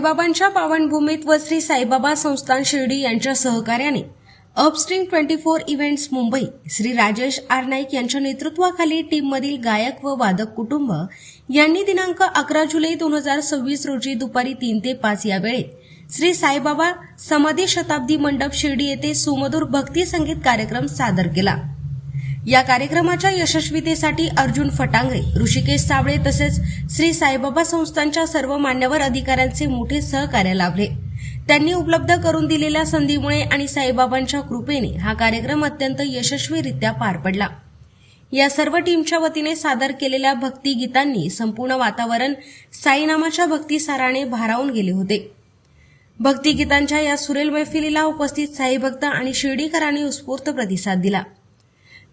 साईबाबांच्या पावनभूमीत व श्री साईबाबा संस्थान शिर्डी यांच्या सहकार्याने upstream 24 events Mumbai Shri Rajesh R Naik यांच्या नेतृत्वाखाली टीममधील गायक व वादक कुटुंब यांनी दिनांक 11 जुलै 2026 रोजी दुपारी 3 ते 5 या वेळेत श्री साईबाबा समाधी शताब्दी मंडप शिर्डी येथे सुमधुर भक्ती संगीत कार्यक्रम सादर केला। या कार्यक्रमाच्या यशस्वीतेसाठी अर्जुन फटांगरे, ऋषिकेश साबळे तसेच श्री साईबाबा संस्थानच्या सर्व मान्यवर अधिकाऱ्यांचे मोठे सहकार्य लाभले। त्यांनी उपलब्ध करून दिलेल्या संधीमुळे आणि साईबाबांच्या कृपेने हा कार्यक्रम अत्यंत यशस्वीरित्या पार पडला। या सर्व टीमच्या वतीने सादर केलेल्या भक्ती गीतांनी संपूर्ण वातावरण साईनामाच्या भक्तिसाराने भारावून गेले होते। भक्ती गीतांच्या या सुरेल मैफिलीला उपस्थित साईभक्त आणि शिर्डीकरांनी उत्स्फूर्त प्रतिसाद दिला।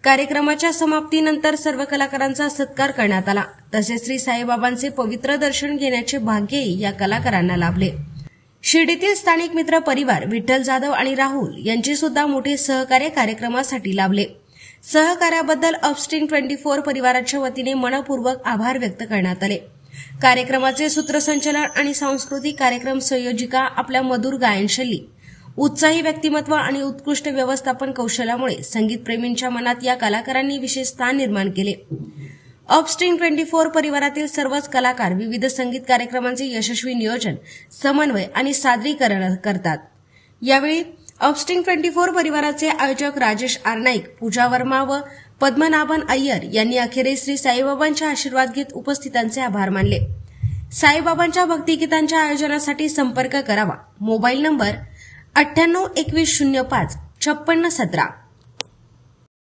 कार्यक्रमाच्या समाप्तीनंतर सर्व कलाकारांचा सत्कार करण्यात आला। तसेच श्री साईबाबांचे पवित्र दर्शन घेण्याचे भाग्यही या कलाकारांना लाभले। शिर्डीतील स्थानिक मित्र परिवार विठ्ठल जाधव आणि राहुल यांचे सुद्धा मोठे सहकार्य कार्यक्रमासाठी लाभले। सहकार्याबद्दल अपस्ट्रीम 24 परिवाराच्या वतीने मनपूर्वक आभार व्यक्त करण्यात आले। कार्यक्रमाचे सूत्रसंचालन आणि सांस्कृतिक कार्यक्रम संयोजिका आपल्या मधुर गायनशैली, उत्साही व्यक्तिमत्व आणि उत्कृष्ट व्यवस्थापन कौशल्यामुळे संगीतप्रेमींच्या मनात या कलाकारांनी विशेष स्थान निर्माण केले। अपस्ट्रीम 24 परिवारातील सर्वच कलाकार विविध संगीत कार्यक्रमांचे यशस्वी नियोजन, समन्वय आणि सादरीकरण करतात। यावेळी अपस्ट्रीम 24 परिवाराचे आयोजक राजेश आर नाईक, पूजा वर्मा व पद्मनाभन अय्यर यांनी अखेरीस श्री साईबाबांचे आशीर्वाद घेत उपस्थितांचे आभार मानले। साईबाबांच्या भक्तिगीतांच्या आयोजनासाठी संपर्क करावा। Mobile number 98 21 05 56 17।